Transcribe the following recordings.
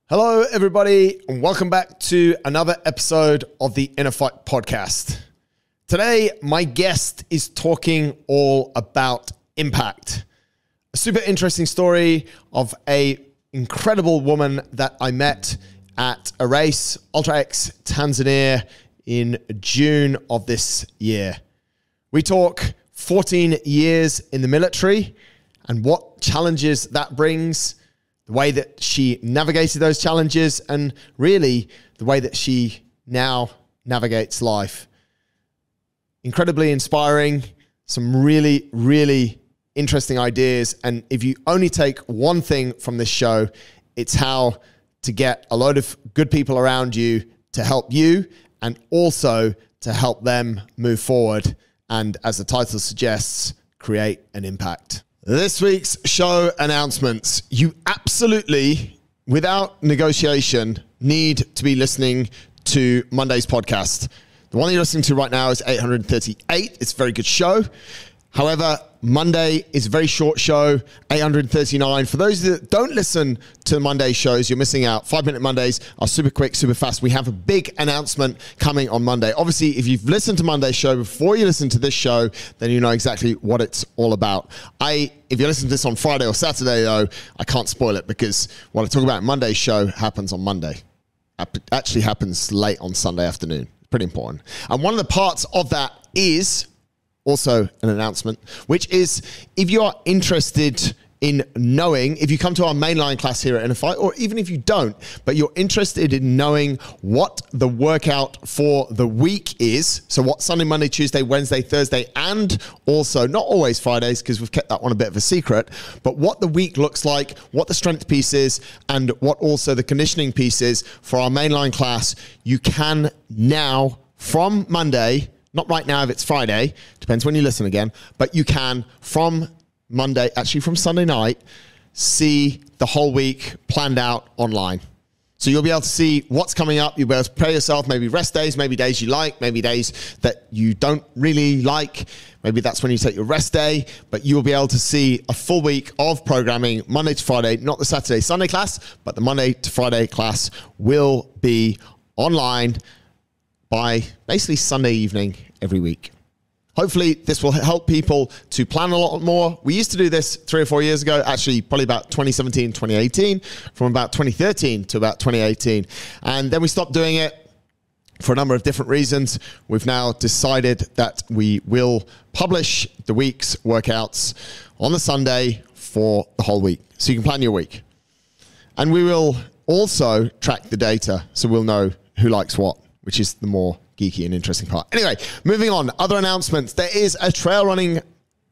Hello, everybody, and welcome back to another episode of the InnerFight podcast. Today, my guest is talking all about impact. A super interesting story of an incredible woman that I met at a race, X Tanzania, in June of this year. We talk 14 years in the military and what challenges that brings, the way that she navigated those challenges, and really the way that she now navigates life. Incredibly inspiring, some really, really interesting ideas. And if you only take one thing from this show, it's how to get a load of good people around you to help you and also to help them move forward. And as the title suggests, create an impact. This week's show announcements. You absolutely, without negotiation, need to be listening to Monday's podcast. The one that you're listening to right now is 838. It's a very good show. However, Monday is a very short show, 839. For those that don't listen to Monday shows, you're missing out. 5-minute Mondays are super quick, super fast. We have a big announcement coming on Monday. Obviously, if you've listened to Monday's show before you listen to this show, then you know exactly what it's all about. If you listen to this on Friday or Saturday, though, I can't spoil it because what I talk about in Monday's show happens on Monday. It actually happens late on Sunday afternoon. Pretty important. And one of the parts of that is also an announcement, which is if you are interested in knowing, if you come to our mainline class here at InnerFight, or even if you don't, but you're interested in knowing what the workout for the week is, so what Sunday, Monday, Tuesday, Wednesday, Thursday, and also not always Fridays, because we've kept that one a bit of a secret, but what the week looks like, what the strength piece is, and what also the conditioning piece is for our mainline class, you can now, from Monday, not right now if it's Friday, depends when you listen again, but you can from Monday, actually from Sunday night, see the whole week planned out online. So you'll be able to see what's coming up. You'll be able to prepare yourself, maybe rest days, maybe days you like, maybe days that you don't really like. Maybe that's when you take your rest day, but you'll be able to see a full week of programming Monday to Friday, not the Saturday, Sunday class, but the Monday to Friday class will be online by basically Sunday evening every week. Hopefully this will help people to plan a lot more. We used to do this 3 or 4 years ago, actually probably about 2017, 2018, from about 2013 to about 2018. And then we stopped doing it for a number of different reasons. We've now decided that we will publish the week's workouts on the Sunday for the whole week. So you can plan your week. And we will also track the data so we'll know who likes what, which is the more geeky and interesting part. Anyway, moving on. Other announcements. There is a trail running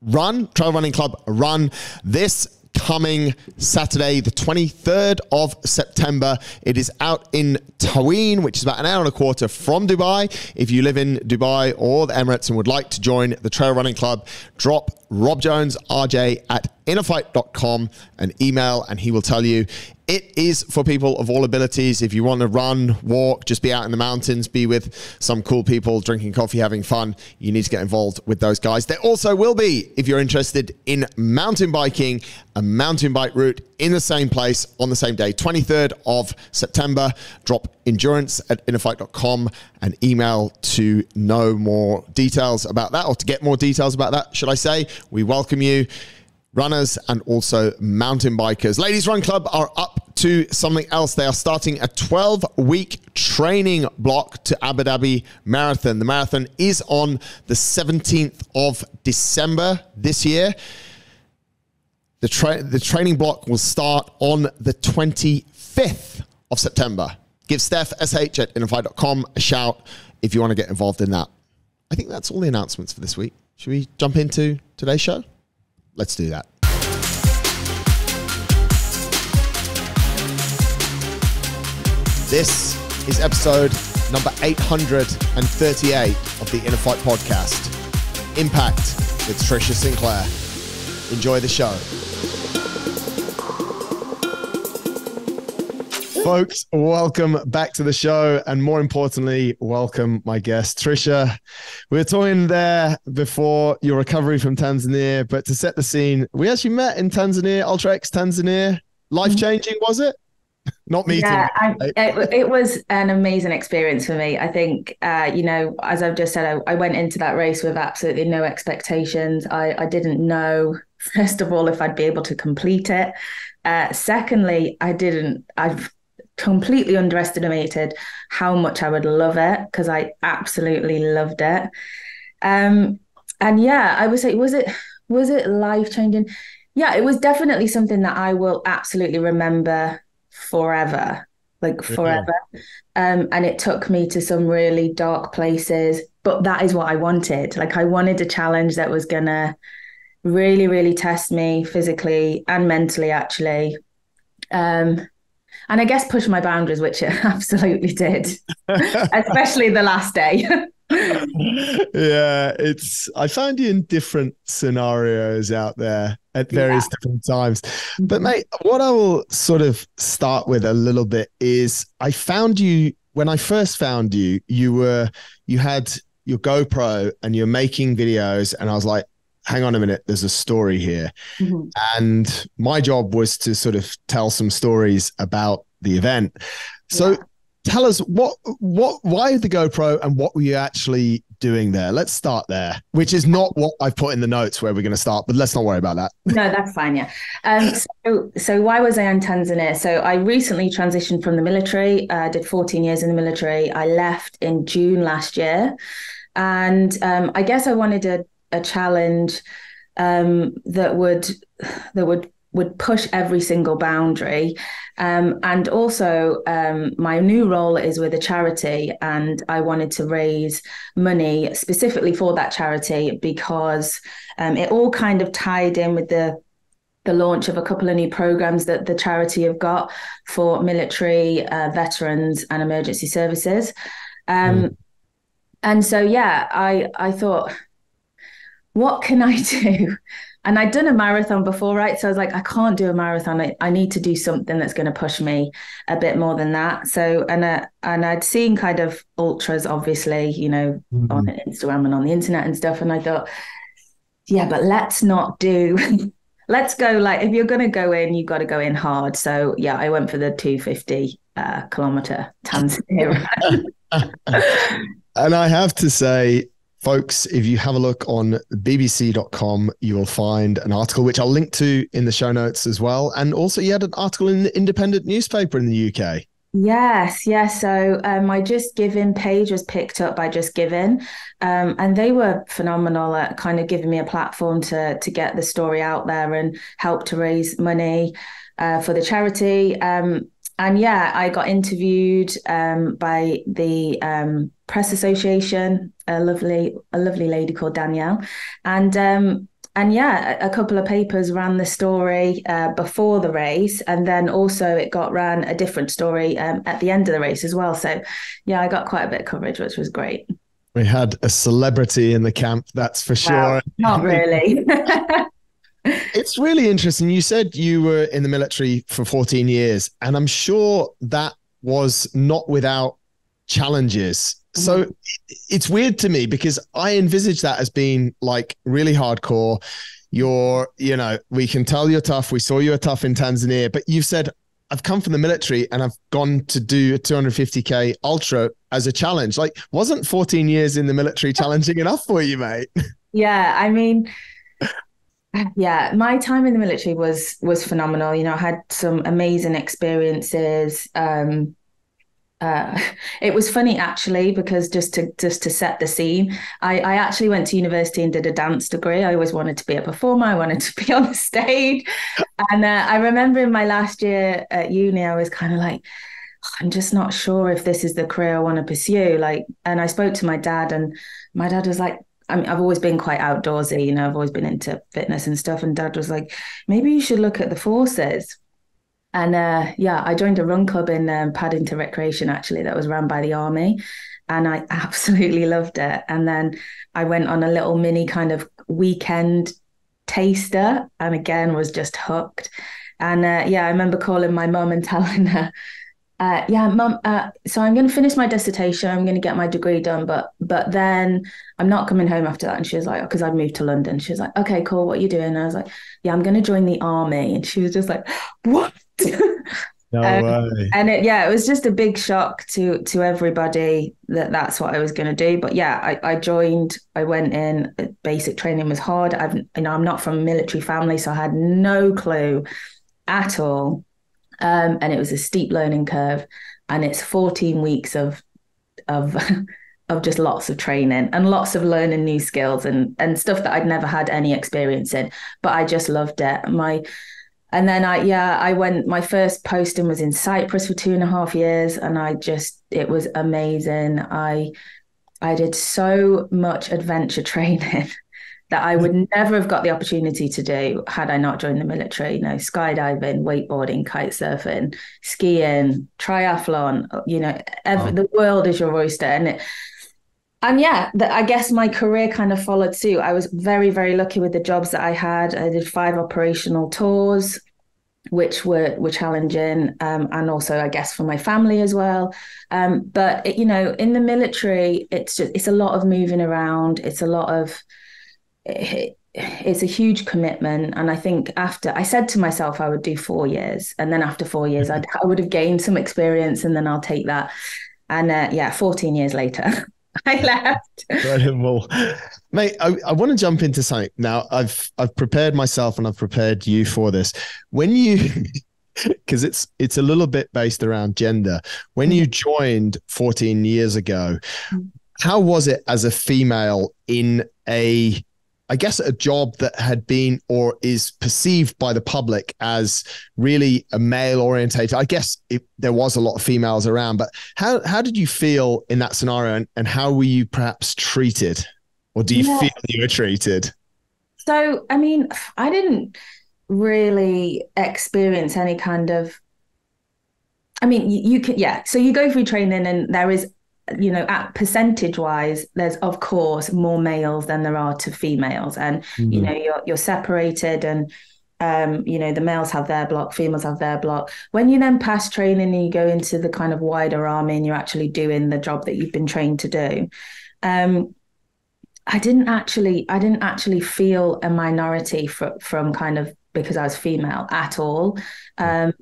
club run this coming Saturday, the 23rd of September. It is out in Taween, which is about an hour and a quarter from Dubai. If you live in Dubai or the Emirates and would like to join the trail running club, drop Rob Jones, RJ at innerfight.com an email and he will tell you. It is for people of all abilities. If you want to run, walk, just be out in the mountains, be with some cool people, drinking coffee, having fun, you need to get involved with those guys. There also will be, if you're interested in mountain biking, a mountain bike route in the same place on the same day, 23rd of September. Drop endurance at innerfight.com an email to know more details about that, or to get more details about that, should I say. We welcome you. Runners and also mountain bikers. Ladies Run Club are up to something else. They are starting a 12-week training block to Abu Dhabi Marathon. The marathon is on the 17th of December this year. The training block will start on the 25th of September. Give Steph, SH at innerfight.com a shout if you want to get involved in that. I think that's all the announcements for this week. Should we jump into today's show? Let's do that. This is episode number 838 of the InnerFight podcast. Impact with Tricia Sinclair. Enjoy the show. Folks, welcome back to the show, and more importantly, welcome my guest, Tricia. We were talking there before your recovery from Tanzania, but to set the scene, we actually met in Tanzania, X Tanzania. Life-changing, was it? not meeting Yeah, me. it was an amazing experience for me. I think, as I've just said, I went into that race with absolutely no expectations. I didn't know, first of all, if I'd be able to complete it. Secondly, I've completely underestimated how much I would love it because I absolutely loved it. Um, and yeah, I would say, was it life changing? Yeah, it was definitely something that I will absolutely remember forever, like Yeah. forever. And it took me to some really dark places, but that is what I wanted. Like I wanted a challenge that was gonna really, really test me physically and mentally, actually. Um, and I guess push my boundaries, which it absolutely did, especially the last day. Yeah, I found you in different scenarios out there at Yeah. various different times. But Mhm. mate, what I will sort of start with a little bit is I found you when I first found you, you had your GoPro and you're making videos, and I was like, hang on a minute, there's a story here. Mhm. And my job was to sort of tell some stories about the event. So Yeah. tell us why the GoPro and what were you actually doing there? Let's start there, which is not what I've put in the notes where we're going to start, but let's not worry about that. No, that's fine. Yeah. So why was I in Tanzania? So I recently transitioned from the military. I did 14 years in the military. I left in June last year, and I guess I wanted a challenge that would push every single boundary. And also, my new role is with a charity, and I wanted to raise money specifically for that charity because it all kind of tied in with the launch of a couple of new programs that the charity have got for military veterans and emergency services. Mm. Um, and so, yeah, I thought, what can I do? And I'd done a marathon before, right? So I was like, I can't do a marathon. I need to do something that's going to push me a bit more than that. So, and I'd seen kind of ultras, obviously, on Mm. Instagram and on the internet and stuff. And I thought, yeah, but let's not do, let's go like, if you're going to go in, you've got to go in hard. So yeah, I went for the 250 kilometer Tanzania. And I have to say, folks, if you have a look on bbc.com, you will find an article which I'll link to in the show notes as well. And also, you had an article in the independent newspaper in the UK. Yes, yes. So my Just Giving page was picked up by Just Giving, and they were phenomenal at kind of giving me a platform to get the story out there and help to raise money for the charity. And yeah, I got interviewed by the press association, a lovely lady called Danielle, and and yeah, a couple of papers ran the story before the race, and then also it got ran a different story at the end of the race as well. So yeah, I got quite a bit of coverage, which was great. We had a celebrity in the camp, that's for Well, sure. not really. It's really interesting. You said you were in the military for 14 years, and I'm sure that was not without challenges. So it's weird to me because I envisage that as being like really hardcore. We can tell you're tough. We saw you were tough in Tanzania, but you've said, I've come from the military and I've gone to do a 250K ultra as a challenge. Like, wasn't 14 years in the military challenging enough for you, mate? Yeah, I mean, yeah, my time in the military was phenomenal. I had some amazing experiences. Uh, it was funny actually because just to set the scene, I actually went to university and did a dance degree. I always wanted to be a performer. I wanted to be on the stage, and I remember in my last year at uni, I was kind of like, I'm just not sure if this is the career I want to pursue. Like, and I spoke to my dad, and my dad was like, I mean, I've always been quite outdoorsy, I've always been into fitness and stuff. And dad was like, maybe you should look at the forces. And yeah, I joined a run club in Paddington Recreation, actually, that was run by the army. And I absolutely loved it. And then I went on a little mini kind of weekend taster and again was just hooked. And yeah, I remember calling my mum and telling her, yeah, mum. So I'm going to finish my dissertation. I'm going to get my degree done, but then I'm not coming home after that. And she was like, because I'd moved to London. She was like, okay, cool. What are you doing? And I was like, yeah, I'm going to join the army. And she was just like, what? No way. And it was just a big shock to everybody that that's what I was going to do. But yeah, I joined, I went in, basic training was hard. I'm not from a military family, so I had no clue at all. And it was a steep learning curve, and it's 14 weeks of of just lots of training and lots of learning new skills and stuff that I'd never had any experience in, but I just loved it. And then I went, my first posting was in Cyprus for 2.5 years, and it was amazing. I did so much adventure training that I would never have got the opportunity to do had I not joined the military. Skydiving, wakeboarding, kite surfing, skiing, triathlon, the world is your oyster. I guess my career kind of followed suit. I was very, very lucky with the jobs that I had. I did 5 operational tours, which were challenging, and also, I guess, for my family as well. But in the military, it's a lot of moving around. It's a huge commitment. And I think I said to myself I would do 4 years, and then after 4 years, I would have gained some experience, and then I'll take that. And 14 years later. I left. Incredible. Mate, I want to jump into something. Now, I've prepared myself and I've prepared you for this. When you, because it's a little bit based around gender. When you joined 14 years ago, how was it as a female in I guess a job that had been or is perceived by the public as really a male orientated? I guess there was a lot of females around, but how did you feel in that scenario, and how were you perhaps treated, or do you feel you were treated? So, I mean, I didn't really experience any kind of, you could, so you go through training, and there is, at percentage wise, there's of course more males than there are to females, and you're separated, and the males have their block, females have their block. When you then pass training and you go into the kind of wider army and you're actually doing the job that you've been trained to do, I didn't actually feel a minority from kind of, because I was female at all. I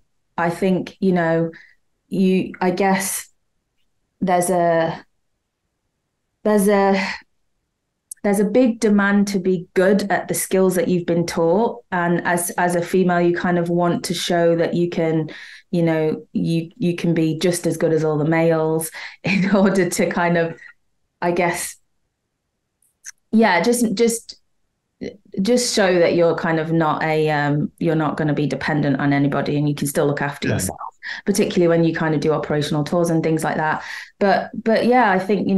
think I guess there's a big demand to be good at the skills that you've been taught, and as a female, you kind of want to show that you can, you can be just as good as all the males in order to kind of, I guess, just show that you're kind of not you're not going to be dependent on anybody, and you can still look after yourself, particularly when you kind of do operational tours and things like that. But yeah, I think,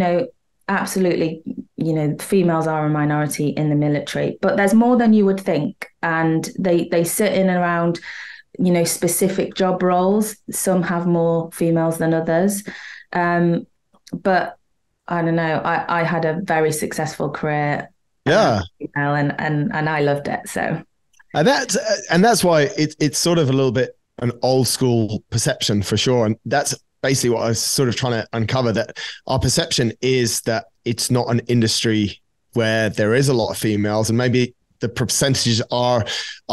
absolutely, females are a minority in the military, but there's more than you would think. And they sit in and around, specific job roles. Some have more females than others. But I don't know, I had a very successful career. Yeah. And I loved it. So. And that's why it's sort of a little bit an old school perception for sure. And that's basically what I was sort of trying to uncover, that our perception is that it's not an industry where there is a lot of females, and maybe the percentages are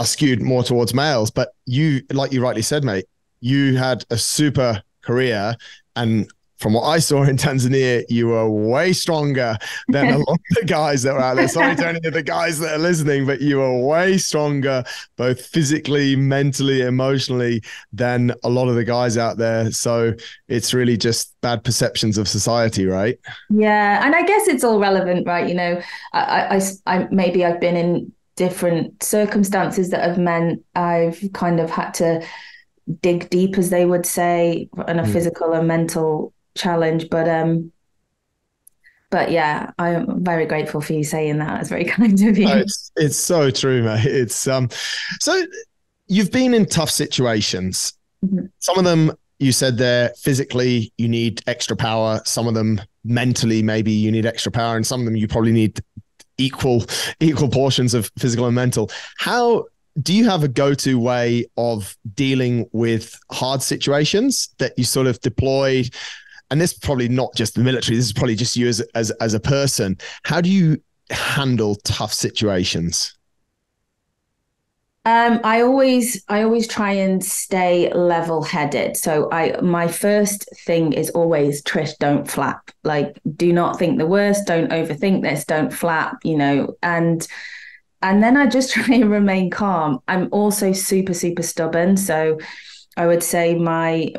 skewed more towards males. But you, like you rightly said, mate, you had a super career, and from what I saw in Tanzania, you were way stronger than a lot of the guys that were out there. Sorry to any of the guys that are listening, but you were way stronger, both physically, mentally, emotionally, than a lot of the guys out there. So it's really just bad perceptions of society, right? Yeah. And I guess it's all relevant, right? I maybe I've been in different circumstances that have meant I've kind of had to dig deep, as they would say, on a physical and mental challenge. But yeah, I'm very grateful for you saying that. It's very kind of you. Oh, it's so true, mate. It's so you've been in tough situations. Mm-hmm. Some of them, you said there, physically you need extra power. Some of them mentally, maybe you need extra power, and some of them you probably need equal portions of physical and mental. How do you have a go-to way of dealing with hard situations that you sort of deploy? And this is probably not just the military, this is probably just you as a person. How do you handle tough situations? I always try and stay level-headed. So my first thing is always, Trish, don't flap. Like, do not think the worst. Don't overthink this. Don't flap. And then I just try and remain calm. I'm also super, super stubborn. So I would say my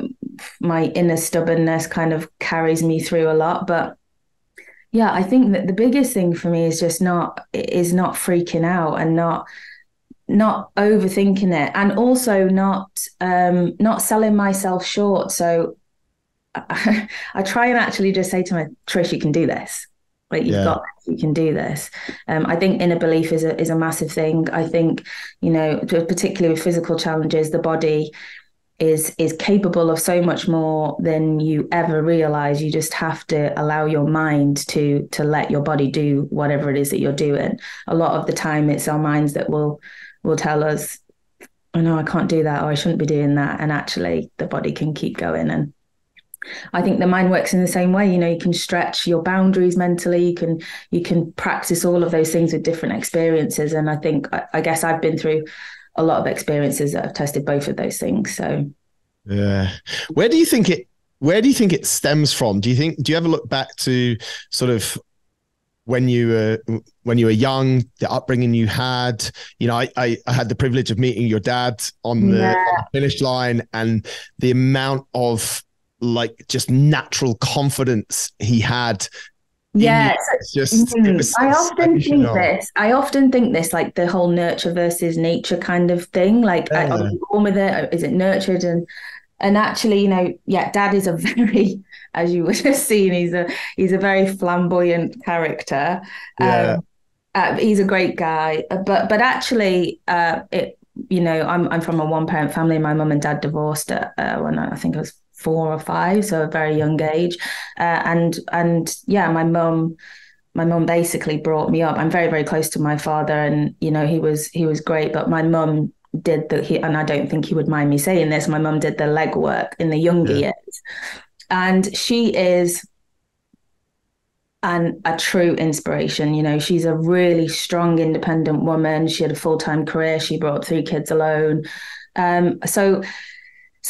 inner stubbornness kind of carries me through a lot. But yeah, I think that the biggest thing for me is just not freaking out and not overthinking it, and also not selling myself short. So I try and actually just say to my Trish, you can do this. Like, you've got this, you can do this. I think inner belief is a massive thing. I think, particularly with physical challenges, the body is capable of so much more than you ever realize. You just have to allow your mind to let your body do whatever it is that you're doing. A lot of the time it's our minds that will tell us, oh no, I can't do that, or I shouldn't be doing that. And actually the body can keep going. And I think the mind works in the same way. You can stretch your boundaries mentally. You can practice all of those things with different experiences. And I guess I've been through a lot of experiences that have tested both of those things. So yeah. Where do you think it stems from? Do you ever look back to sort of when you were young, the upbringing you had? I had the privilege of meeting your dad on the finish line, and the amount of just natural confidence he had. Yeah, I often think this, like the whole nurture versus nature kind of thing. Like, are you born with it? Is it nurtured? And actually, Dad is a very, as you would have seen, he's a very flamboyant character. Yeah. He's a great guy, but actually, I'm from a one-parent family. My mum and dad divorced when I think I was 4 or 5, so a very young age. And my mum basically brought me up. I'm very, very close to my father, and he was great. But my mum did and I don't think he would mind me saying this, my mum did the legwork in the younger years, and she is a true inspiration. She's a really strong, independent woman. She had a full-time career. She brought up 3 kids alone. So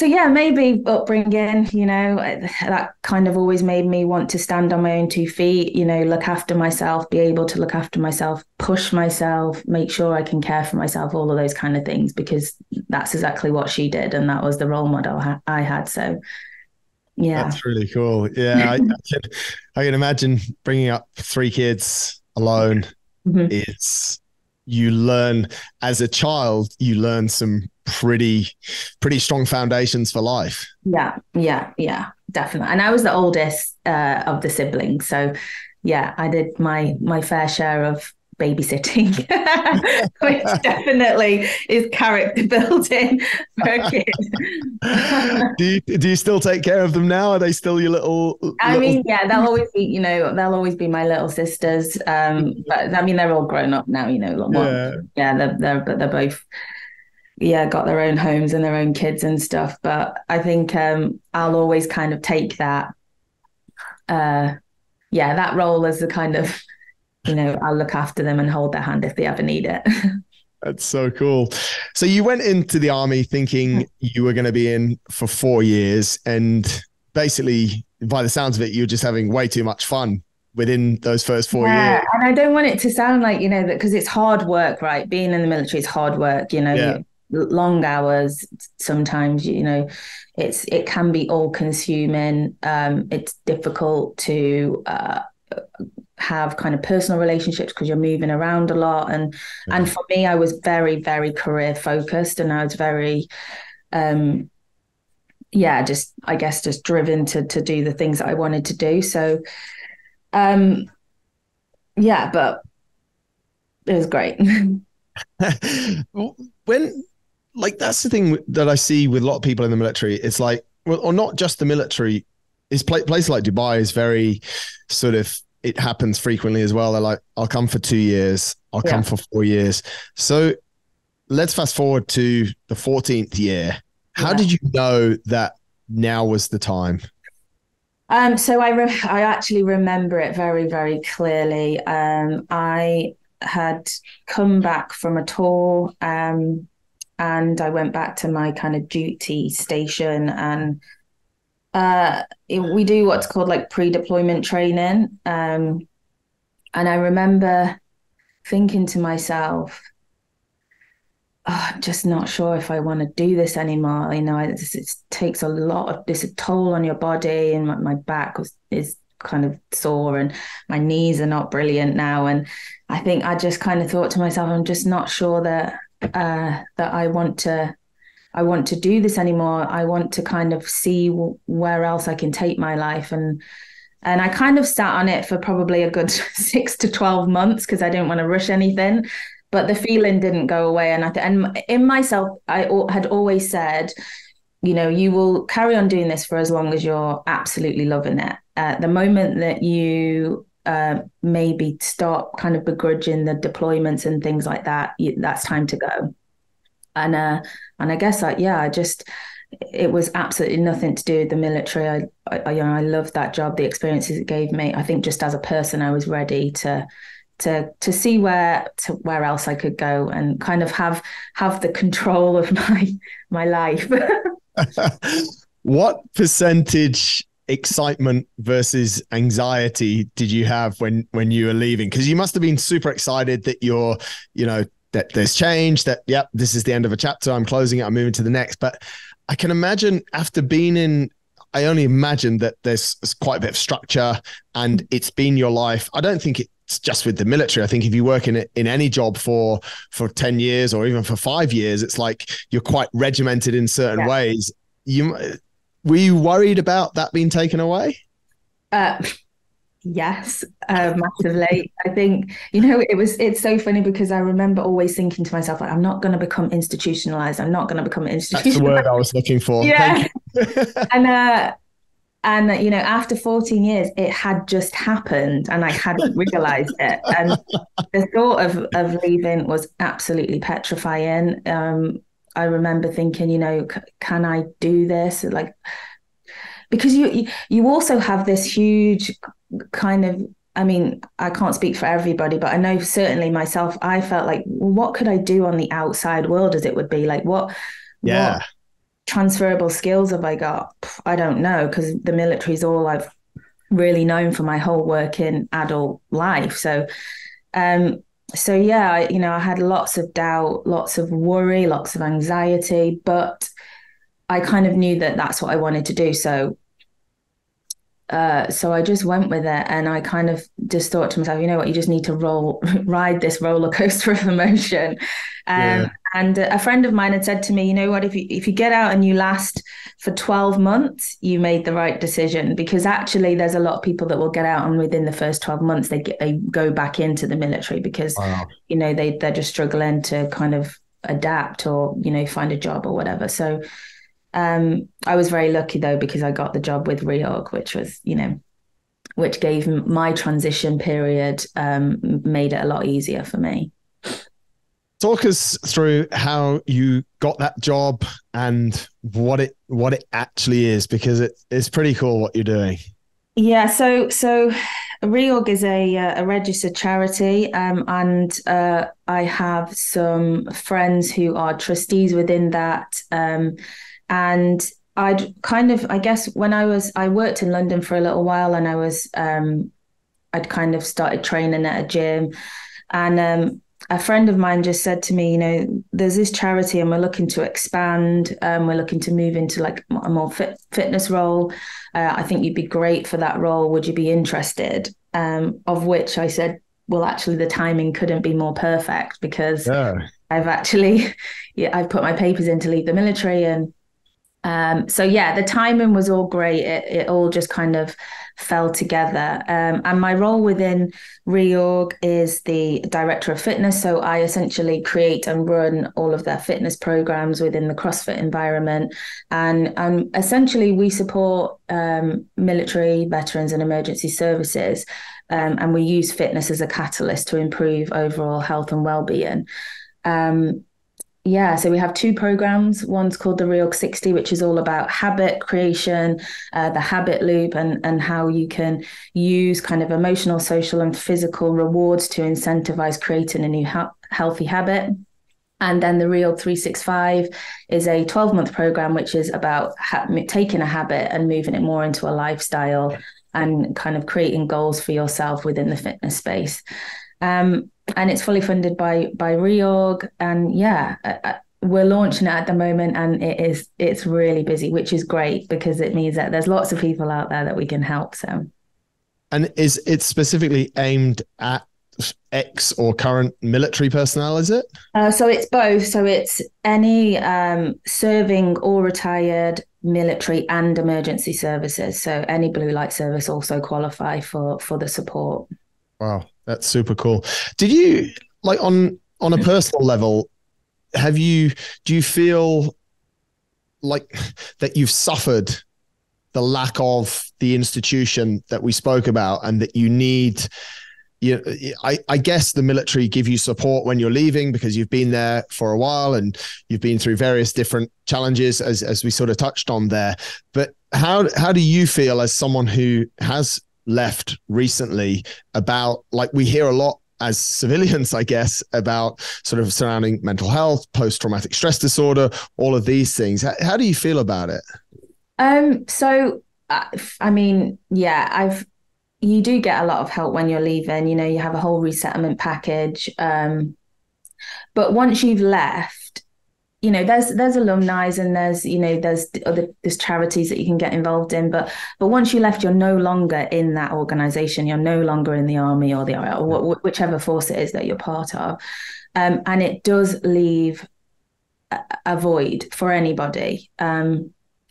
yeah, maybe upbringing, that kind of always made me want to stand on my own 2 feet, look after myself, be able to look after myself, push myself, make sure I can care for myself, all of those kind of things, because that's exactly what she did. And that was the role model I had. So yeah. That's really cool. Yeah. I can imagine bringing up 3 kids alone. Mm-hmm. You learn as a child, some pretty strong foundations for life. Yeah, definitely. And I was the oldest of the siblings, so yeah, I did my fair share of babysitting, which definitely is character building for a kid. Do you still take care of them now? Are they still your little? I mean, yeah, they'll always be my little sisters. But I mean, they're all grown up now. They're both got their own homes and their own kids and stuff. But I think I'll always kind of take that that role as a kind of, I'll look after them and hold their hand if they ever need it. That's so cool. So you went into the army thinking you were going to be in for 4 years, and basically, by the sounds of it, you're just having way too much fun within those first 4 years. And I don't want it to sound like, that, because it's hard work, right? Being in the military is hard work, long hours. Sometimes, it can be all consuming. It's difficult to have kind of personal relationships because you're moving around a lot. And for me, I was very, very career focused, and I was very, just driven to do the things that I wanted to do. So, but it was great. That's the thing that I see with a lot of people in the military. It's like, well, or not just the military, is places like Dubai is very sort of, it happens frequently as well. They're like, I'll come for 2 years. I'll come for 4 years. So let's fast forward to the 14th year. How did you know that now was the time? So I actually remember it very, very clearly. I had come back from a tour and I went back to my kind of duty station, and we do what's called like pre-deployment training. And I remember thinking to myself, oh, I'm just not sure if I want to do this anymore. It takes a lot of this toll on your body, and my back is kind of sore, and my knees are not brilliant now. And I think I just kind of thought to myself, I'm just not sure that I want to do this anymore. I want to kind of see where else I can take my life. And I kind of sat on it for probably a good 6 to 12 months because I didn't want to rush anything. But the feeling didn't go away. And in myself, I had always said, you will carry on doing this for as long as you're absolutely loving it. The moment that you maybe stop kind of begrudging the deployments and things like that, that's time to go. And I guess it was absolutely nothing to do with the military. I loved that job, the experiences it gave me. I think just as a person, I was ready to see where else I could go and kind of have the control of my life. What percentage excitement versus anxiety did you have when you were leaving? Because you must have been super excited that that there's change, that, yep, this is the end of a chapter, I'm closing it, I'm moving to the next. But I can imagine after being in, I only imagine that there's quite a bit of structure and it's been your life. I don't think it's just with the military. I think if you work in any job for 10 years or even for 5 years, it's like you're quite regimented in certain ways. Were you worried about that being taken away? Yes, massively. I think, it's so funny because I remember always thinking to myself, like, I'm not going to become institutionalized. I'm not going to become institutionalized. That's the word I was looking for. Yeah. And after 14 years, it had just happened and I hadn't realized it. And the thought of leaving was absolutely petrifying. I remember thinking, can I do this? Like, because you also have this huge kind of, I can't speak for everybody, but I know certainly myself, I felt like, well, what could I do on the outside world, as it would be? Like, what transferable skills have I got? I don't know, because the military is all I've really known for my whole working adult life. So I had lots of doubt, lots of worry, lots of anxiety, but I kind of knew that that's what I wanted to do. So I just went with it, and I kind of just thought to myself, you know what, you just need to ride this roller coaster of emotion. And a friend of mine had said to me, you know what, if you get out and you last for 12 months, you made the right decision, because actually there's a lot of people that will get out and within the first 12 months, they go back into the military because, they're just struggling to kind of adapt or, find a job or whatever. So I was very lucky though, because I got the job with REORG, which was, which gave my transition period, made it a lot easier for me. Talk us through how you got that job and what it actually is, because it's pretty cool what you're doing. Yeah, so REORG is a registered charity, and I have some friends who are trustees within that. And I guess when I worked in London for a little while, and I'd kind of started training at a gym, and a friend of mine just said to me, there's this charity and we're looking to expand. We're looking to move into like a more fitness role. I think you'd be great for that role. Would you be interested? Of which I said, well, actually the timing couldn't be more perfect, because I've put my papers in to leave the military, and the timing was all great. It all just kind of fell together. And my role within REORG is the director of fitness. So I essentially create and run all of their fitness programs within the CrossFit environment. And essentially we support military, veterans and emergency services. And we use fitness as a catalyst to improve overall health and well-being. So we have 2 programs. One's called the REORG 60, which is all about habit creation, the habit loop, and how you can use kind of emotional, social, and physical rewards to incentivize creating a new healthy habit. And then the REORG 365 is a 12-month program, which is about taking a habit and moving it more into a lifestyle and kind of creating goals for yourself within the fitness space. And it's fully funded by REORG. And yeah, we're launching it at the moment, and it's really busy, which is great because it means that there's lots of people out there that we can help. So, and is it specifically aimed at ex or current military personnel, is it? So it's both. So it's any serving or retired military and emergency services. So any blue light service also qualify for the support. Wow, that's super cool. Did you, like, on a personal level, do you feel like that you've suffered the lack of the institution that we spoke about, and that you need, I guess the military give you support when you're leaving because you've been there for a while and you've been through various different challenges as we sort of touched on there. But how do you feel as someone who has left recently about, like, we hear a lot as civilians, I guess, about sort of surrounding mental health, post-traumatic stress disorder, all of these things. How do you feel about it? So, I mean, yeah, you do get a lot of help when you're leaving, you have a whole resettlement package. But once you've left, there's alumni and there's charities that you can get involved in. But once you left, you're no longer in that organization. You're no longer in the army or whichever force it is that you're part of. And it does leave a void for anybody.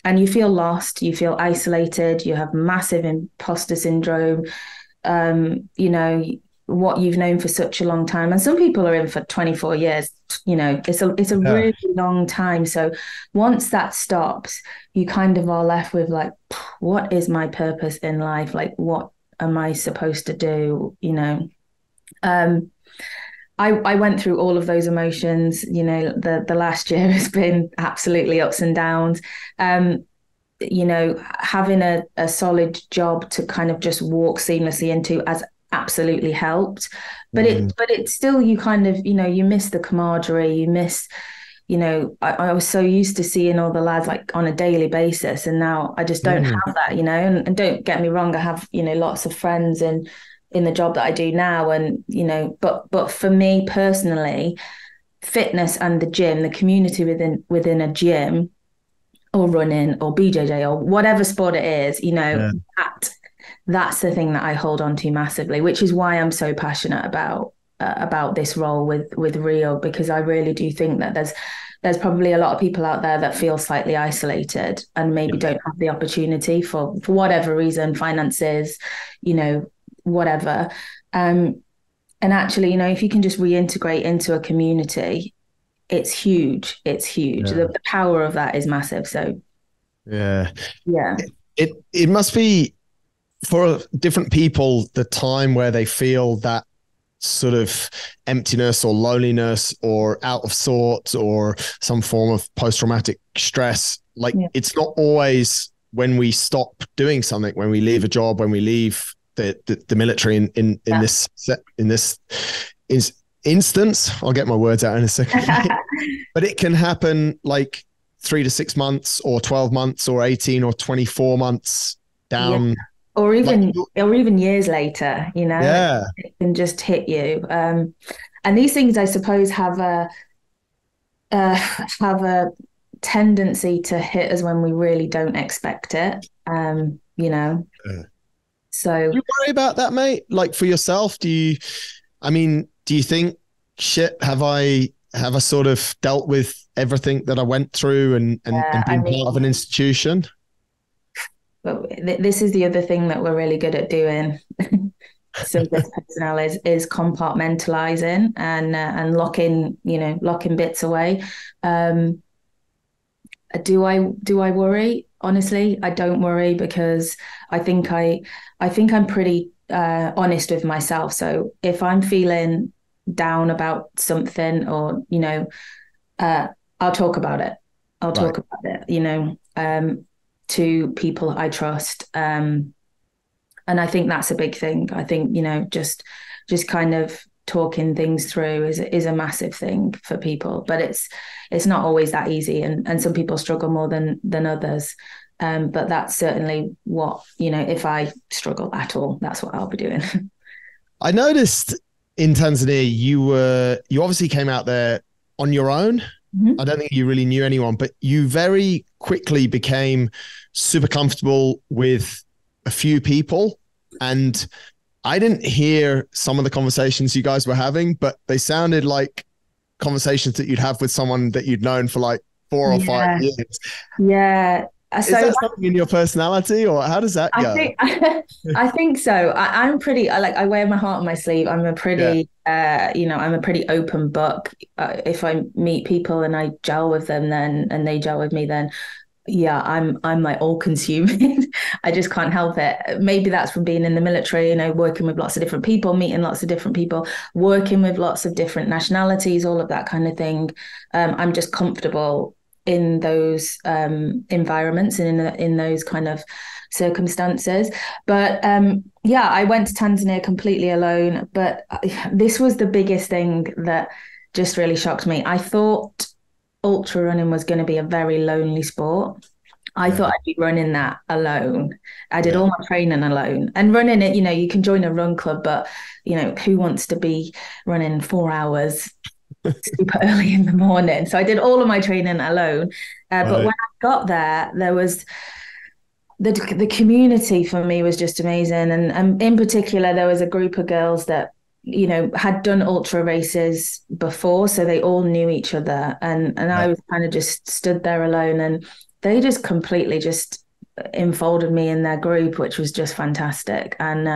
And you feel lost, you feel isolated, you have massive imposter syndrome, what you've known for such a long time. And some people are in for 24 years, it's a really long time. So once that stops, you kind of are left with like, what is my purpose in life? Like, what am I supposed to do? I went through all of those emotions. The last year has been absolutely ups and downs. Having a solid job to kind of just walk seamlessly into has absolutely helped. But it's still, you kind of, you miss the camaraderie, you miss, I was so used to seeing all the lads like on a daily basis, and now I just don't have that, and don't get me wrong, I have, lots of friends in the job that I do now. And, but for me personally, fitness and the gym, the community within a gym or running or BJJ or whatever sport it is, that's the thing that I hold on to massively, which is why I'm so passionate about this role with REORG, because I really do think that there's probably a lot of people out there that feel slightly isolated and maybe don't have the opportunity for whatever reason, finances, whatever. And actually, if you can just reintegrate into a community, it's huge. It's huge. Yeah. The power of that is massive. So yeah. It must be, for different people, the time where they feel that sort of emptiness or loneliness or out of sorts or some form of post-traumatic stress. Like, it's not always when we stop doing something, when we leave a job, when we leave the military in this instance. I'll get my words out in a second. But it can happen like 3 to 6 months or 12 months or 18 or 24 months down. Yeah. Or even years later, it can just hit you. And these things, I suppose, have a tendency to hit us when we really don't expect it. So do you worry about that, mate? Like, for yourself, do you think, shit, have I sort of dealt with everything that I went through and been part of an institution? But this is the other thing that we're really good at doing. So this personnel is compartmentalizing and locking bits away. Do I worry? Honestly, I don't worry, because I think I'm pretty honest with myself. So if I'm feeling down about something, or I'll talk about it. Talk about it. To people I trust. And I think that's a big thing. I think, just kind of talking things through is a massive thing for people, but it's not always that easy, and some people struggle more than others. But that's certainly what, if I struggle at all, that's what I'll be doing. I noticed in Tanzania, you obviously came out there on your own. Mm-hmm. I don't think you really knew anyone, but you very quickly became super comfortable with a few people. And I didn't hear some of the conversations you guys were having, but they sounded like conversations that you'd have with someone that you'd known for like 4 or 5 years. Yeah. Is that something in your personality, or how does that go? I think so. I'm pretty, I wear my heart on my sleeve. I'm a pretty, I'm a pretty open book. If I meet people and I gel with them, and they gel with me, then yeah, I'm like all consuming. I just can't help it. Maybe that's from being in the military, working with lots of different people, meeting lots of different people, working with lots of different nationalities, all of that kind of thing. I'm just comfortable in those environments and in those kind of circumstances. But I went to Tanzania completely alone. But this was the biggest thing that just really shocked me. I thought ultra running was going to be a very lonely sport. I thought I'd be running that alone. I did all my training alone, and running it, you can join a run club, but who wants to be running 4 hours super early in the morning? So I did all of my training alone. But when I got there was the community for me was just amazing. And in particular, there was a group of girls that, had done ultra races before. So they all knew each other. And I was kind of just stood there alone, and they just completely just enfolded me in their group, which was just fantastic. And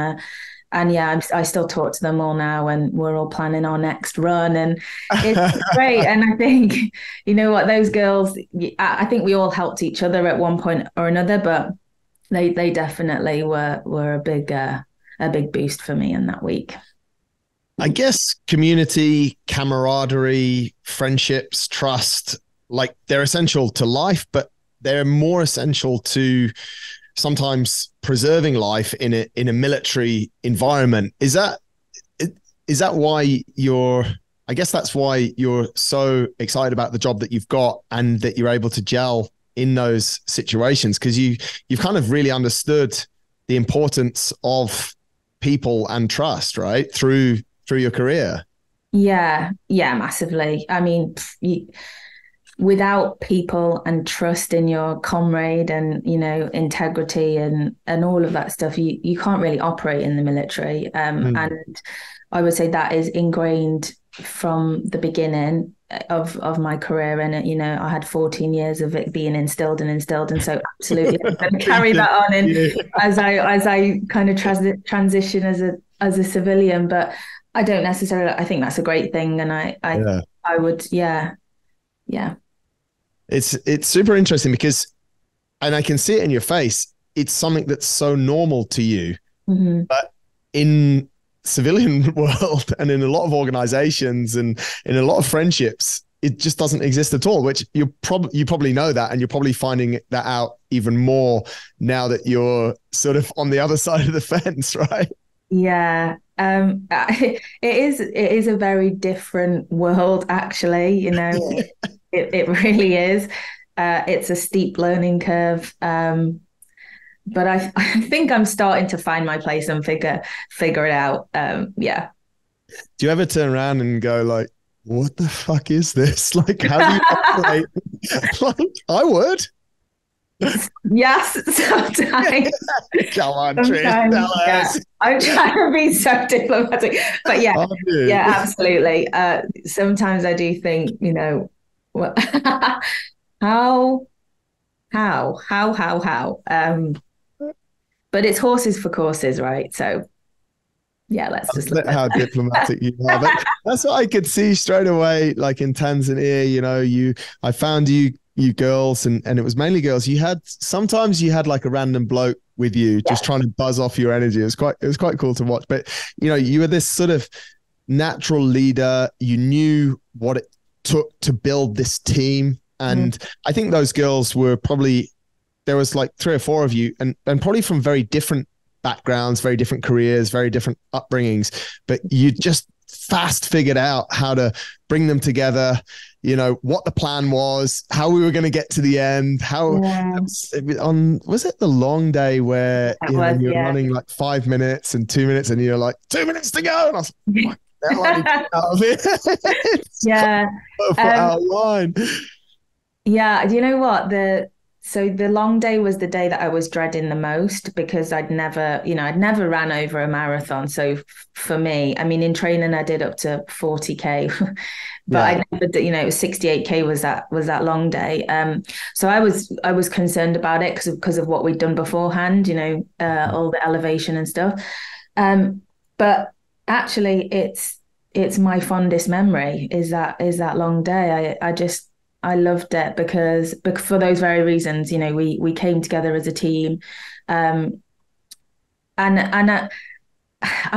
I still talk to them all now, and we're all planning our next run, and it's great. And I think, those girls, I think we all helped each other at one point or another, but they definitely were a big boost for me in that week. I guess community, camaraderie, friendships, trust, like they're essential to life, but they're more essential to sometimes preserving life in a military environment. Is that why that's why you're so excited about the job that you've got, and that you're able to gel in those situations, because you've kind of really understood the importance of people and trust, right? Through your career. Yeah, massively. I mean, without people and trust in your comrade and, integrity and all of that stuff, you can't really operate in the military. And I would say that is ingrained from the beginning of my career. And, I had 14 years of it being instilled. And so absolutely I'm going to carry that on as I kind of transition as a civilian. But I don't necessarily, I think that's a great thing. And I would. It's super interesting because, and I can see it in your face, it's something that's so normal to you, but in civilian world and in a lot of organizations and in a lot of friendships, it just doesn't exist at all, which you probably know that, and you're probably finding that out even more now that you're sort of on the other side of the fence, right? Yeah. It is a very different world, actually. It really is. It's a steep learning curve. But I think I'm starting to find my place and figure it out. Yeah. Do you ever turn around and go like, what the fuck is this? Like, how do you operate? Like, I would. Yes, sometimes. Come on, Trish, tell us. I'm trying to be so diplomatic, but yeah, absolutely. Sometimes I do think, how? But it's horses for courses, right? So yeah, let's just look at how diplomatic you are. But that's what I could see straight away. Like in Tanzania, I found you girls, and it was mainly girls. Sometimes you had like a random bloke with you, just trying to buzz off your energy. It was quite cool to watch. But you were this sort of natural leader. You knew what it took to build this team, and I think those girls were probably, there was like 3 or 4 of you, and probably from very different backgrounds, very different careers, very different upbringings, but you just fast figured out how to bring them together, you know, what the plan was, how we were going to get to the end, was it the long day where you're running like 5 minutes and 2 minutes and you're like 2 minutes to go. And I was like, I need to get out of it. Yeah. Our line. Yeah. Do you know what? So the long day was the day that I was dreading the most, because I'd never ran over a marathon. So for me, I mean, in training, I did up to 40K, but I never did, it was 68K was that long day. So I was concerned about it because of what we'd done beforehand, all the elevation and stuff. But actually it's my fondest memory is that long day. I loved it because for those very reasons, we came together as a team. And I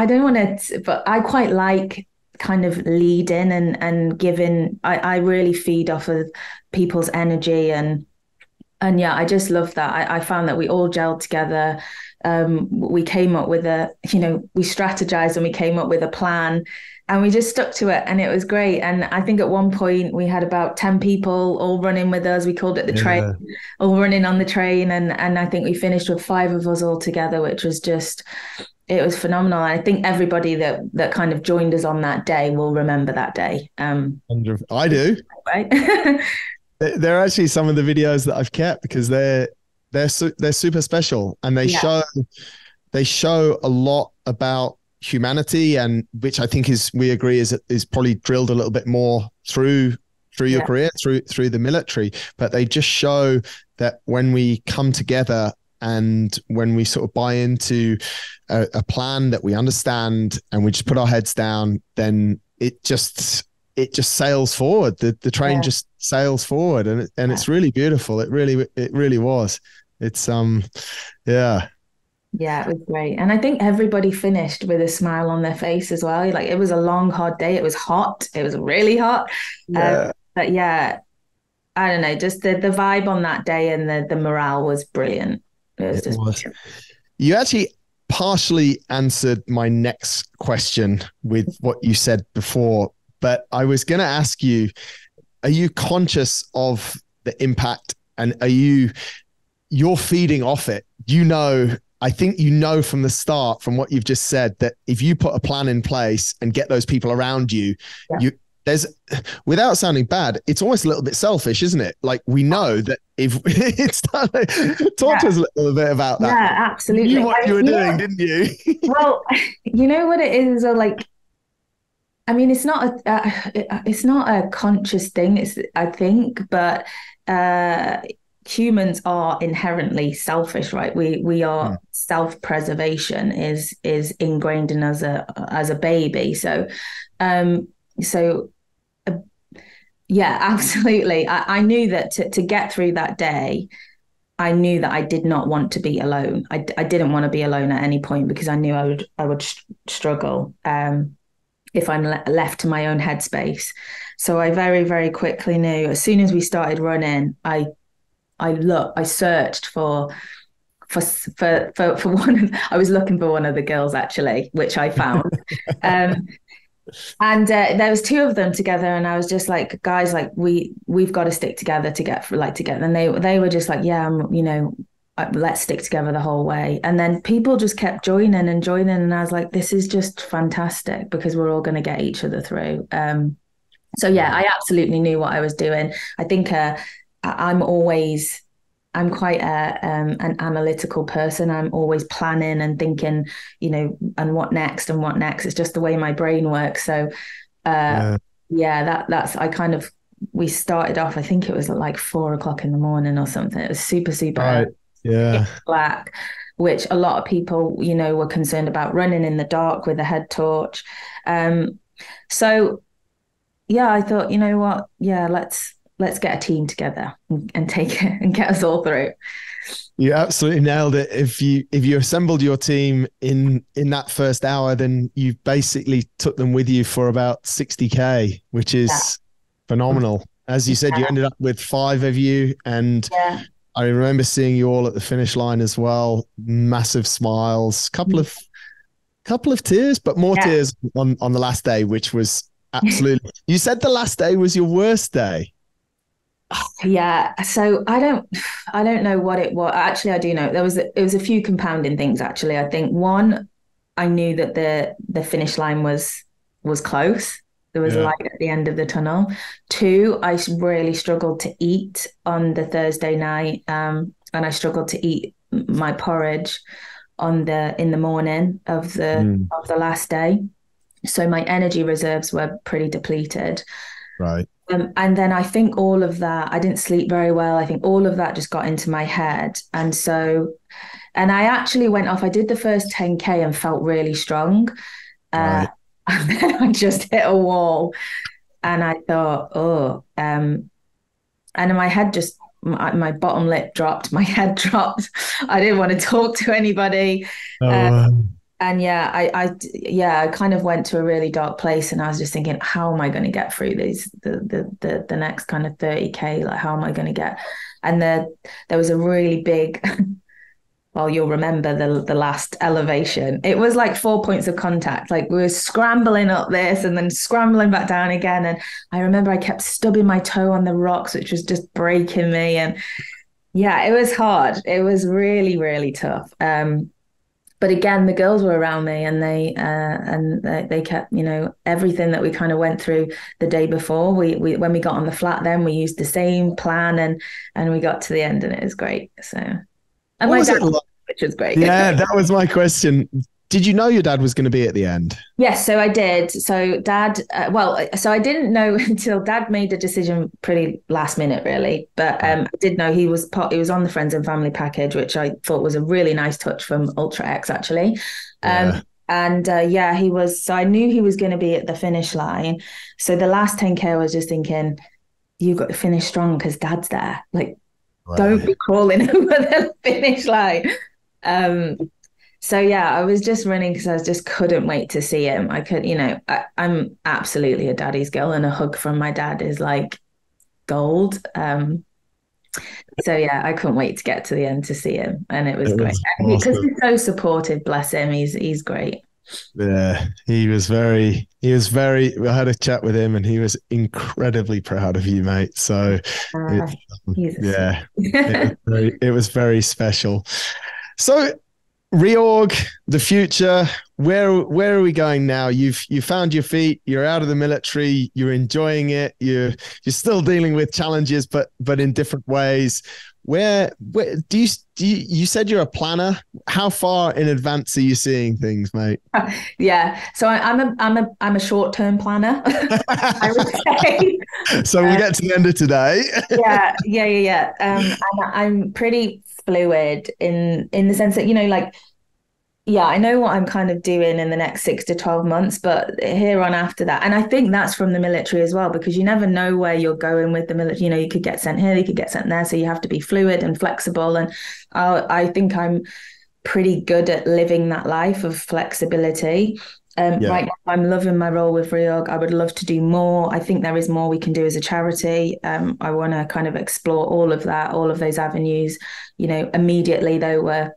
don't want to, but I quite like kind of leading and giving. I really feed off of people's energy and yeah, I just love that. I found that we all gelled together. We came up with we strategized and we came up with a plan. And we just stuck to it, and it was great. And I think at one point we had about 10 people all running with us. We called it the train, all running on the train. And I think we finished with 5 of us all together, which was it was phenomenal. I think everybody that kind of joined us on that day will remember that day. I do. Right? They're actually some of the videos that I've kept because they're super special, and they show a lot about humanity, and which I think we agree is probably drilled a little bit more through your career, through the military, but they just show that when we come together and when we sort of buy into a plan that we understand and we just put our heads down, then it just sails forward. The train just sails forward, and it's really beautiful. It really was. It's Yeah, it was great. And I think everybody finished with a smile on their face as well. Like, it was a long, hard day. It was hot. It was really hot. But yeah, I don't know, just the vibe on that day and the morale was brilliant. It was. You actually partially answered my next question with what you said before, but I was going to ask you, are you conscious of the impact, and you're feeding off it? I think from the start, from what you've just said, that if you put a plan in place and get those people around you, there's, without sounding bad, it's almost a little bit selfish, isn't it? Like, we know that if it's talk to us a little bit about that. Yeah, absolutely. You knew what you were doing, didn't you? Well, you know what it is, like, I mean, it's not a conscious thing. I think, but humans are inherently selfish, right? We are self-preservation is ingrained in us as a baby. So yeah, absolutely. I knew that to get through that day, I knew that I did not want to be alone. I didn't want to be alone at any point, because I knew I would struggle if I'm left to my own headspace. So I very, very quickly knew, as soon as we started running, I searched for one. I was looking for one of the girls, actually, which I found. And there was 2 of them together, and I was just like, guys, like, we've got to stick together to get together. And they were just like, yeah, let's stick together the whole way. And then people just kept joining, and I was like, this is just fantastic, because we're all going to get each other through. So yeah, I absolutely knew what I was doing. I think I'm quite an analytical person. I'm always planning and thinking, and what next. It's just the way my brain works. So that's we started off, I think it was like 4 o'clock in the morning or something. It was super black, which a lot of people, were concerned about, running in the dark with a head torch. So yeah, I thought, you know what? Yeah, let's get a team together and take it and get us all through. You absolutely nailed it. If you assembled your team in that first hour, then you basically took them with you for about 60K, which is phenomenal. As you said, you ended up with 5 of you, and I remember seeing you all at the finish line as well. Massive smiles, couple couple of tears, but more tears on the last day, which was absolutely. You said the last day was your worst day. Yeah. So I don't know what it was. Actually, I do know. It was a few compounding things, actually. I think one, I knew that the finish line was close. There was a light at the end of the tunnel. Two, I really struggled to eat on the Thursday night. And I struggled to eat my porridge in the morning of the last day. So my energy reserves were pretty depleted. Right. And then I think all of that, I didn't sleep very well. I think all of that just got into my head. And I actually went off. I did the first 10K and felt really strong. Right. And then I just hit a wall. And I thought, and my head my bottom lip dropped, my head dropped. I didn't want to talk to anybody. And I kind of went to a really dark place, and I was just thinking, how am I going to get through the next kind of 30K? Like, how am I going to get? And there was a really big, well, you'll remember the last elevation. It was like 4 points of contact. Like, we were scrambling up this and then scrambling back down again. And I remember I kept stubbing my toe on the rocks, which was just breaking me. And yeah, it was hard. It was really, really tough. But again, the girls were around me, and they kept, everything that we kind of went through the day before. We when we got on the flat, then we used the same plan, and we got to the end, and it was great. So, and my dad, which was great. Yeah, that was my question. Did you know your dad was going to be at the end? Yes, so I did. So Dad, so I didn't know until Dad made the decision pretty last minute, really. But I did know he was on the Friends and Family package, which I thought was a really nice touch from Ultra X, actually. He was. So I knew he was going to be at the finish line. So the last 10K, I was just thinking, you've got to finish strong because Dad's there. Like, don't be crawling over the finish line. So yeah, I was just running because I just couldn't wait to see him. I'm absolutely a daddy's girl, and a hug from my dad is like gold. So yeah, I couldn't wait to get to the end to see him, and it was great because he's so supportive. Bless him, he's great. Yeah, he was very. I had a chat with him, and he was incredibly proud of you, mate. So it was very special. So, REORG, the future, where are we going now? You found your feet, you're out of the military, you're enjoying it, you're still dealing with challenges, but in different ways. Where do you said you're a planner? How far in advance are you seeing things, mate? Yeah, so I'm a short-term planner, I would say. So we get to the end of today. Yeah. And I'm pretty fluid in the sense that, I know what I'm kind of doing in the next 6 to 12 months, but here on after that. And I think that's from the military as well, because you never know where you're going with the military. You could get sent here, you could get sent there. So you have to be fluid and flexible. And I think I'm pretty good at living that life of flexibility. Right now, I'm loving my role with REORG. I would love to do more. I think there is more we can do as a charity. I want to kind of explore all of that, all of those avenues. Immediately though,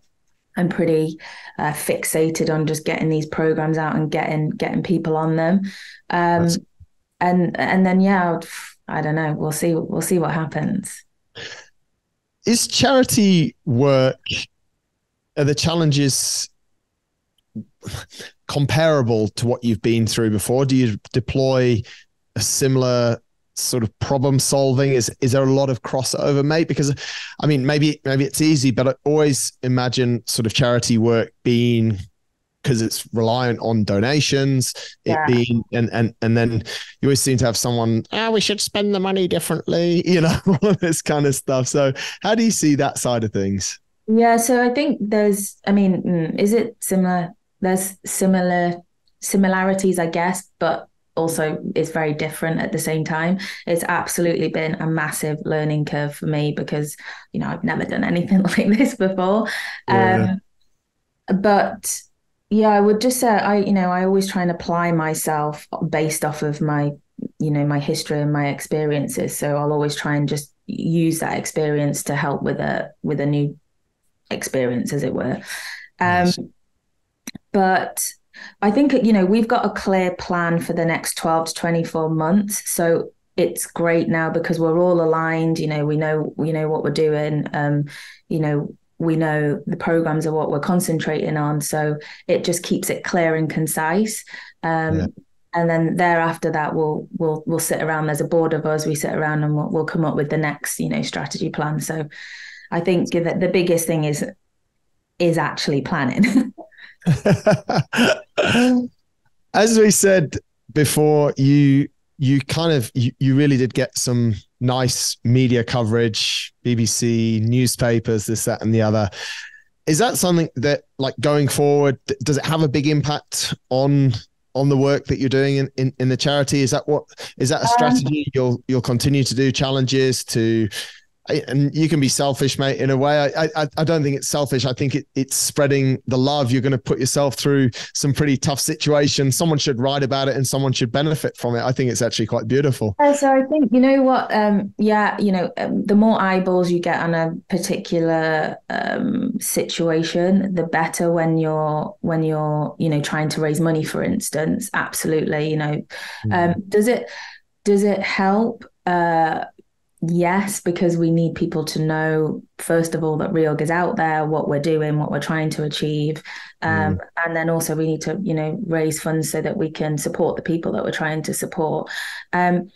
I'm pretty fixated on just getting these programs out and getting people on them. And then I don't know. We'll see what happens. Is charity work? Are the challenges comparable to what you've been through before? Do you deploy a similar sort of problem solving? Is there a lot of crossover, mate? Because I mean, maybe it's easy, but I always imagine sort of charity work being, because it's reliant on donations, it being, and then you always seem to have someone, we should spend the money differently, all of this kind of stuff. So how do you see that side of things? Yeah, so I think is it similar? There's similarities, I guess, but also it's very different at the same time. It's absolutely been a massive learning curve for me because, I've never done anything like this before. But yeah, I would just say, I always try and apply myself based off of my, my history and my experiences. So I'll always try and just use that experience to help with a new experience, as it were. Nice. But I think, you know, we've got a clear plan for the next 12 to 24 months. So it's great now because we're all aligned. You know, we know what we're doing. You know, we know the programs are what we're concentrating on. So it just keeps it clear and concise. Yeah. And then thereafter that we'll sit around. There's a board of us. We sit around and we'll come up with the next, you know, strategy plan. So I think that the biggest thing is actually planning. As we said before, you really did get some nice media coverage, BBC, newspapers, this, that, and the other. Is that something that, like, going forward, does it have a big impact on the work that you're doing in the charity? Is that a strategy you'll continue to do, challenges to? And you can be selfish, mate, in a way. I don't think it's selfish. I think it's spreading the love. You're going to put yourself through some pretty tough situations. Someone should write about it and someone should benefit from it. I think it's actually quite beautiful. So I think, you know what, the more eyeballs you get on a particular situation, the better when you're, you know, trying to raise money, for instance. Absolutely. You know, does it help? Yes, because we need people to know, first of all, that REORG is out there, what we're doing, what we're trying to achieve. And then also we need to, you know, raise funds so that we can support the people that we're trying to support. I'm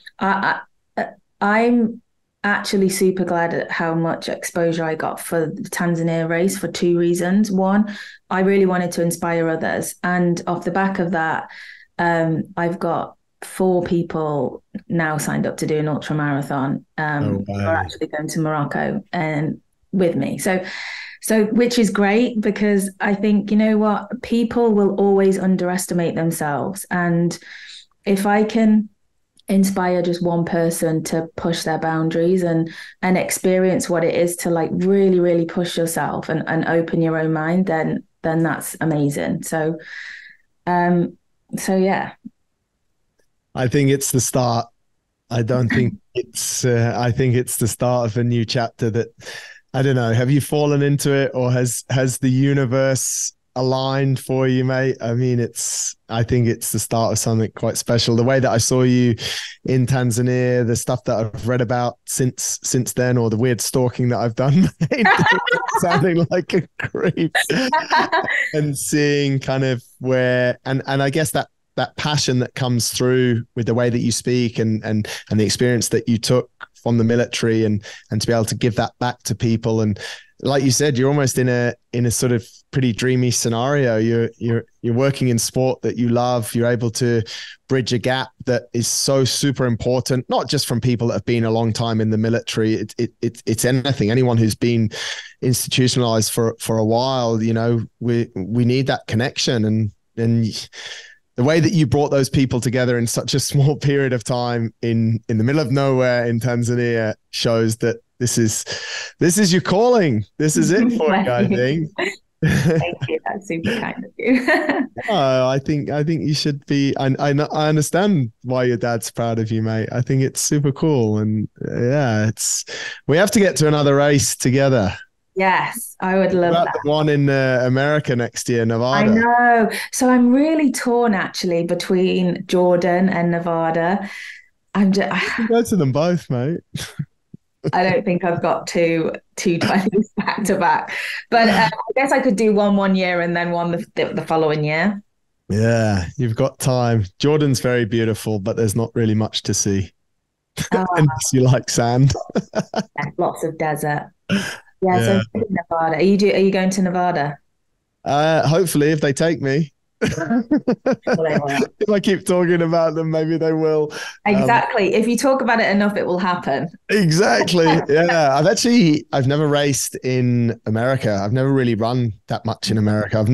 actually super glad at how much exposure I got for the Tanzania race for two reasons. One, I really wanted to inspire others. And off the back of that, I've got 4 people now signed up to do an ultra marathon. We're actually going to Morocco and with me. So which is great, because I think, you know what, people will always underestimate themselves. And if I can inspire just one person to push their boundaries and experience what it is to, like, really, really push yourself and open your own mind, then that's amazing. So yeah. I think it's the start. I don't think it's, I think it's the start of a new chapter that, I don't know, have you fallen into it, or has the universe aligned for you, mate? I mean, I think it's the start of something quite special. The way that I saw you in Tanzania, the stuff that I've read about since then, or the weird stalking that I've done, sounding like a creep, and seeing kind of where, and I guess that passion that comes through with the way that you speak and the experience that you took from the military, and to be able to give that back to people. And like you said, you're almost in a sort of pretty dreamy scenario. You're working in sport that you love. You're able to bridge a gap that is so super important, not just from people that have been a long time in the military. It's anyone who's been institutionalized for a while. You know, we need that connection, and the way that you brought those people together in such a small period of time in the middle of nowhere in Tanzania shows that this is your calling. This is it for you, I think. Thank you. That's super kind of you. I think you should be. I understand why your dad's proud of you, mate. I think it's super cool, and yeah, we have to get to another race together. Yes, I would love that. The one in America next year, Nevada. I know. So I'm really torn, actually, between Jordan and Nevada. You can go to them both, mate. I don't think I've got two 20s back to back, but I guess I could do one year and then one the following year. Yeah, you've got time. Jordan's very beautiful, but there's not really much to see unless you like sand. Lots of desert. Yeah. So Nevada. Are you going to Nevada? Hopefully, if they take me. If I keep talking about them, maybe they will. Exactly. If you talk about it enough, it will happen. Exactly. Yeah. I've never raced in America. I've never really run that much in America.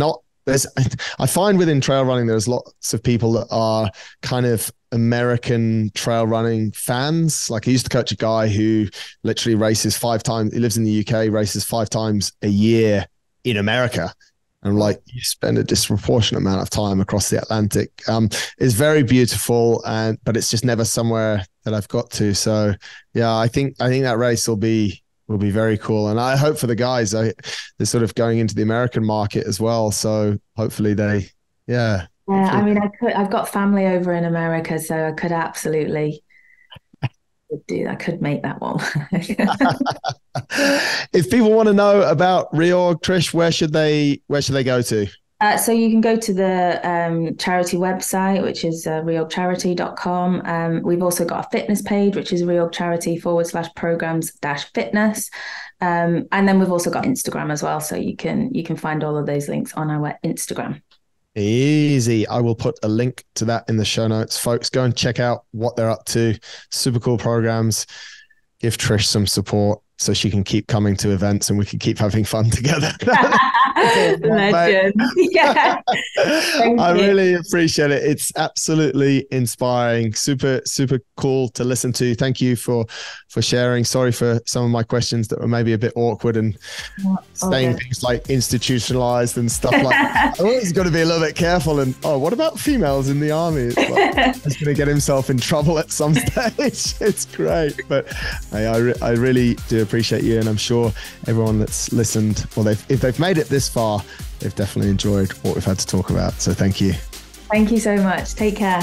I find within trail running, there's lots of people that are kind of American trail running fans. Like, I used to coach a guy who literally races 5 times. He lives in the UK, races 5 times a year in America. And like, you spend a disproportionate amount of time across the Atlantic. It's very beautiful, but it's just never somewhere that I've got to. So yeah, I think that race will be very cool. And I hope for the guys, they're sort of going into the American market as well. So hopefully they Yeah, I mean, I've got family over in America, so I could absolutely do that. I could make that one. If people want to know about REORG, Trish, where should they go to? So you can go to the charity website, which is reorgcharity.com. We've also got a fitness page, which is reorgcharity/programs-fitness. And then we've also got Instagram as well. So you can find all of those links on our Instagram. Easy. I will put a link to that in the show notes. Folks, go and check out what they're up to. Super cool programs. Give Trish some support so she can keep coming to events and we can keep having fun together. Legend. Yeah. I really appreciate it. It's absolutely inspiring. Super, super cool to listen to. Thank you for sharing. Sorry for some of my questions that were maybe a bit awkward and saying things like institutionalized and stuff like that. I always got to be a little bit careful. And what about females in the army? It's like, he's going to get himself in trouble at some stage. It's great. But hey, I really do appreciate you. And I'm sure everyone that's listened, well, if they've made it this far, they've definitely enjoyed what we've had to talk about. So thank you. Thank you so much. Take care.